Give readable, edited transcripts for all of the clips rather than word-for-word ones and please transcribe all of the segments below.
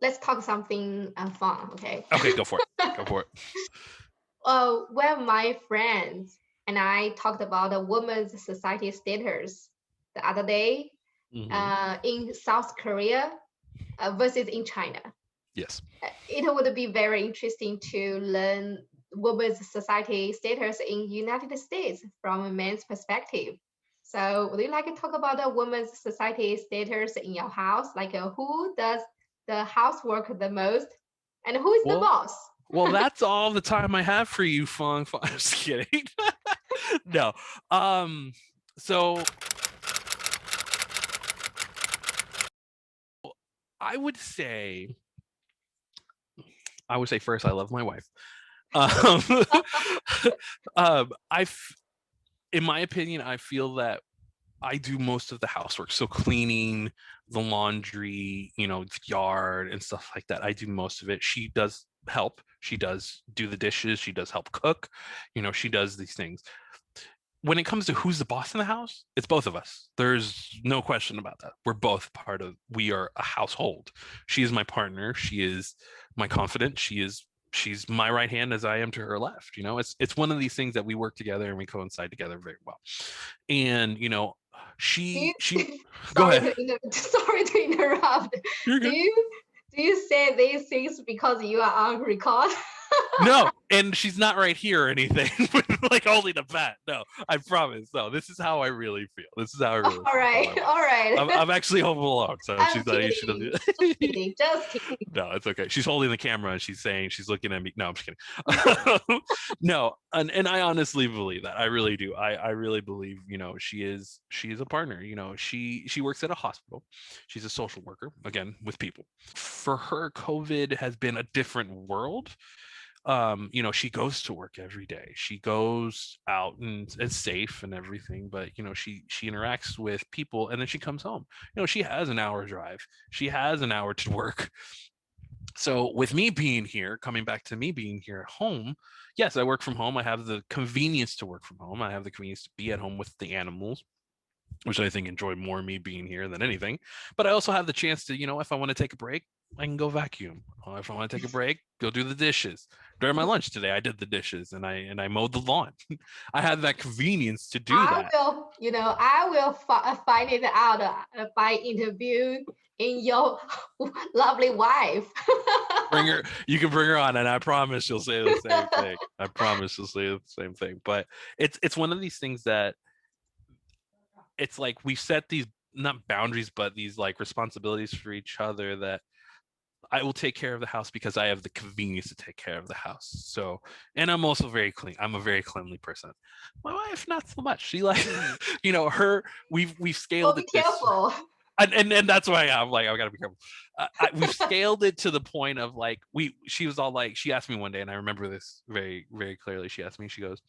let's talk something fun, okay? Okay, go for it. Go for it. When my friends and I talked about a woman's society status the other day in South Korea versus in China. Yes. It would be very interesting to learn women's society status in United States from a man's perspective. So would you like to talk about a woman's society status in your house? Like who does the housework the most and who is the boss? Well, that's all the time I have for you, Fong. I'm just kidding. No. So I would say first, I love my wife. In my opinion, I feel that I do most of the housework. So cleaning, the laundry, the yard and stuff like that. I do most of it. She does help. She does do the dishes. She does help cook. She does these things. When it comes to who's the boss in the house, it's both of us. There's no question about that. We are a household. She is my partner. She is my confidant. She's my right hand as I am to her left. It's one of these things that we work together and we coincide together very well. And she go ahead. Sorry to interrupt. You're good. Do you say these things because you are on record? No, and she's not right here or anything, like holding a bat. No, I promise. No, this is how I really feel. This is how I really feel. All right. I'm actually home alone, so she's not. She doesn't. Just kidding. No, it's okay. She's holding the camera and she's saying she's looking at me. No, I'm just kidding. No, and I honestly believe that. I really do. I really believe. She is a partner. She works at a hospital. She's a social worker, again, with people. For her, COVID has been a different world. She goes to work every day. She goes out and it's safe and everything, but she interacts with people and then she comes home. She has an hour drive. She has an hour to work. So with me being here, coming back to me being here at home, yes, I work from home. I have the convenience to work from home. I have the convenience to be at home with the animals, which I think enjoy more me being here than anything. But I also have the chance to, if I want to take a break, I can go vacuum. Or if I want to take a break, go do the dishes. During my lunch today, I did the dishes and I mowed the lawn. I had that convenience to do that. I will find it out by interviewing your lovely wife. You can bring her on, and I promise she'll say the same thing. I promise she'll say the same thing. But it's one of these things that it's like we've set these not boundaries, but these like responsibilities for each other that I will take care of the house because I have the convenience to take care of the house. So, and I'm also very clean. I'm a very cleanly person. My wife, not so much. She like, we've scaled it. Be careful. And that's why I'm like, I gotta be careful. We've scaled it to the point of like, she was all like, she asked me one day, and I remember this very, very clearly. She asked me, she goes,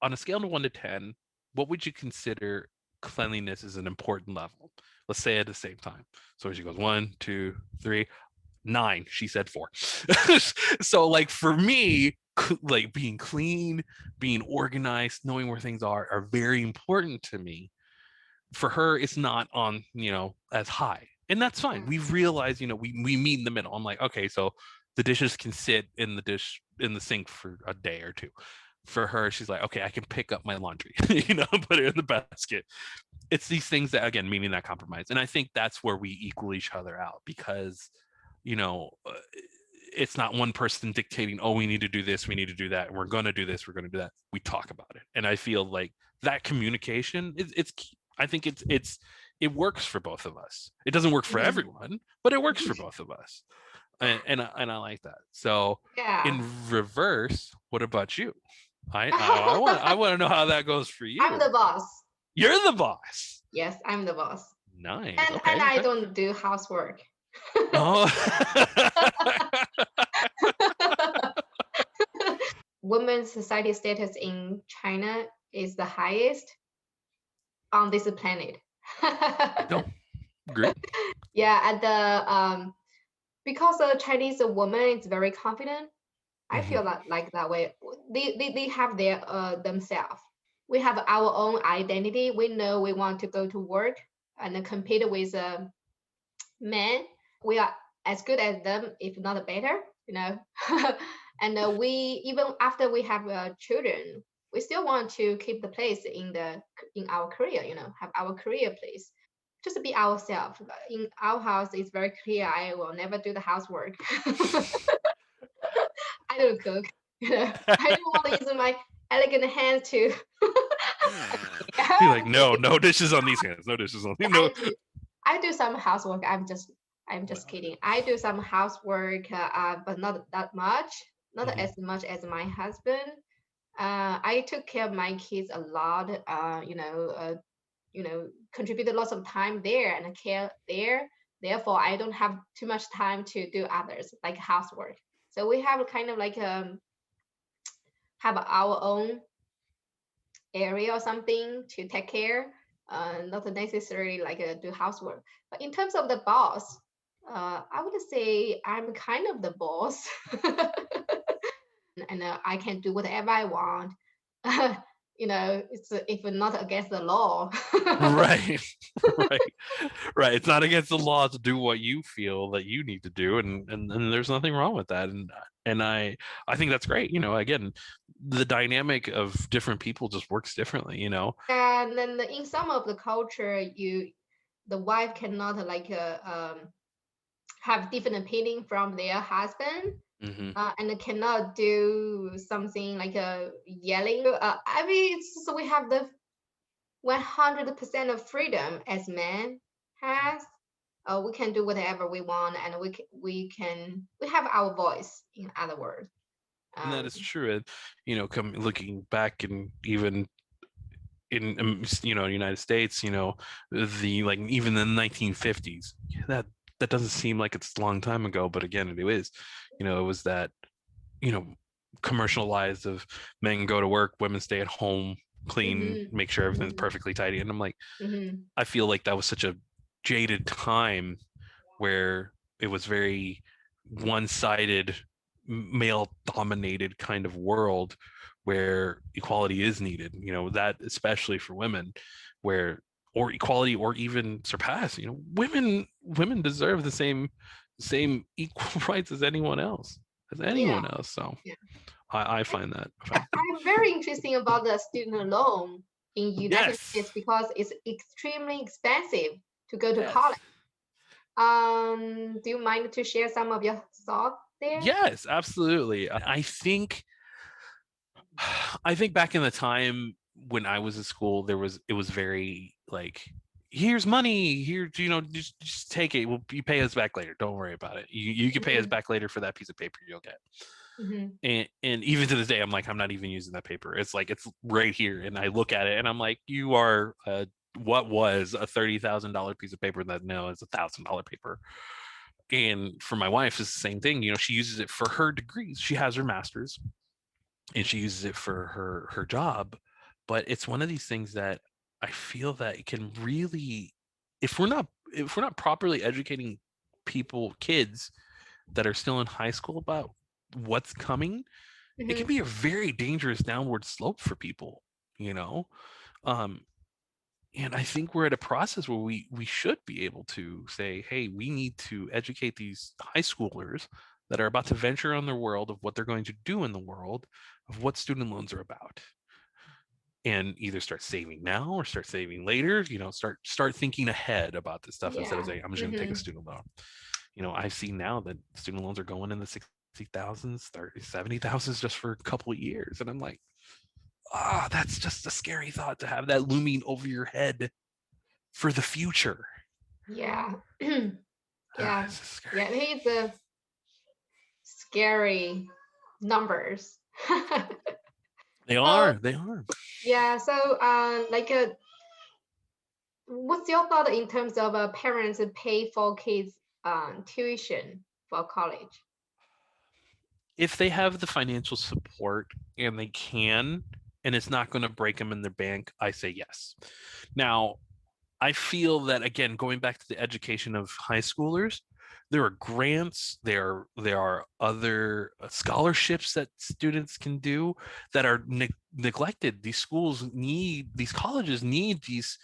on a scale of 1 to 10, what would you consider cleanliness is an important level? Let's say at the same time. So she goes 1, 2, 3, 9. She said 4. So like for me, like being clean, being organized, knowing where things are very important to me. For her, it's not on, as high. And that's fine. We've realized, we meet in the middle. I'm like, okay, so the dishes can sit in the sink for a day or two. For her, she's like, okay, I can pick up my laundry, put it in the basket. It's these things that, again, meaning that compromise. And I think that's where we equal each other out because, it's not one person dictating, oh, we need to do this, we need to do that. We're going to do this, we're going to do that. We talk about it. And I feel like that communication, it's I think it works for both of us. It doesn't work for everyone, but it works for both of us. And I like that. So in reverse, what about you? I want to know how that goes for you. I'm the boss. You're the boss. Yes, I'm the boss. Nice. And I don't do housework. Oh. Women's society status in China is the highest on this planet. No, great. Yeah, and because a Chinese woman is very confident, I feel that way. They have their themselves. We have our own identity. We know we want to go to work and compete with men. We are as good as them, if not better, and we, even after we have children, we still want to keep the place in our career, have our career place, just be ourselves. In our house, it's very clear, I will never do the housework. I don't cook. I don't want to use my elegant hands to. Be like, no dishes on these hands, no dishes on these. No. I do some housework. I'm just kidding. I do some housework, but not that much. Not as much as my husband. I took care of my kids a lot. Contributed lots of time there and care there. Therefore, I don't have too much time to do others like housework. So we have kind of like have our own area or something to take care. Not necessarily like do housework. But in terms of the boss, I would say I'm kind of the boss. And I can do whatever I want. It's if not against the law. Right. Right. It's not against the law to do what you feel that you need to do, and there's nothing wrong with that. And I think that's great. Again, the dynamic of different people just works differently. And then in some of the culture, the wife cannot have different opinion from their husband. And cannot do something like yelling. So we have the 100% of freedom as men has. We can do whatever we want, and we have our voice. In other words, and that is true. And looking back, and even in United States, even the 1950s, that doesn't seem like it's a long time ago, but again, it is. It was that commercialized of men go to work, women stay at home, clean, make sure everything's perfectly tidy. And I'm like, I feel like that was such a jaded time where it was very one-sided, male-dominated kind of world where equality is needed. That especially for women, or equality, or even surpass. Women deserve the same equal rights as anyone else. So I find that I'm very interesting about the student loan in United States, because it's extremely expensive to go to college. Do you mind to share some of your thoughts there? Yes, absolutely. I think back in the time when I was at school, it was very like, here's money, here, just take it. You pay us back later. Don't worry about it. You can pay us back later for that piece of paper you'll get. And even to this day, I'm like, I'm not even using that paper. It's like, it's right here. And I look at it and I'm like, you are what was a $30,000 piece of paper that now is $1,000 paper. And for my wife, it's the same thing. She uses it for her degrees. She has her master's and she uses it for her job. But it's one of these things that I feel that it can really, if we're not properly educating kids that are still in high school about what's coming, it can be a very dangerous downward slope for people, and I think we're at a process where we should be able to say, hey, we need to educate these high schoolers that are about to venture on their world of what they're going to do in the world, of what student loans are about, and either start saving now or start saving later. Start thinking ahead about this stuff instead of saying, I'm just going to take a student loan. I've seen now that student loans are going in the 60,000s, 70,000s just for a couple of years, and I'm like, that's just a scary thought to have that looming over your head for the future. Yeah. It's a scary numbers. They are. Yeah. So, what's your thought in terms of parents pay for kids' tuition for college? If they have the financial support and they can, and it's not going to break them in their bank, I say yes. Now, I feel that, again, going back to the education of high schoolers, there are grants, there are other scholarships that students can do that are neglected. These colleges need these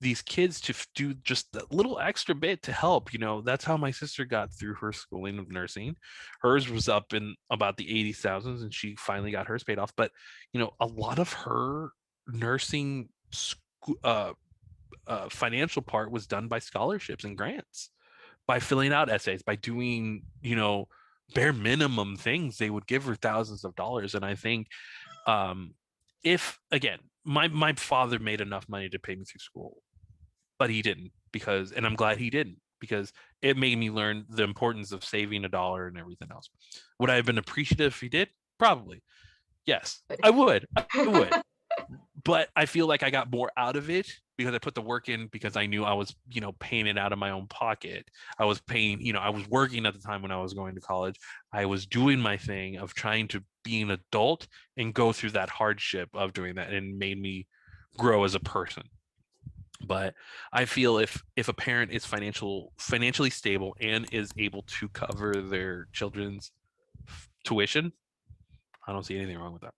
these kids to do just a little extra bit to help. That's how my sister got through her schooling of nursing. Hers was up in about the 80,000s, and she finally got hers paid off. But a lot of her nursing financial part was done by scholarships and grants, by filling out essays, by doing bare minimum things. They would give her thousands of dollars. And I think if, again, my father made enough money to pay me through school, but he didn't, and I'm glad he didn't, because it made me learn the importance of saving a dollar and everything else. Would I have been appreciative if he did? Probably. Yes, I would. But I feel like I got more out of it because I put the work in, because I knew I was, paying it out of my own pocket. I was paying, I was working at the time when I was going to college. I was doing my thing of trying to be an adult and go through that hardship of doing that, and it made me grow as a person. But I feel if a parent is financially stable and is able to cover their children's tuition, I don't see anything wrong with that.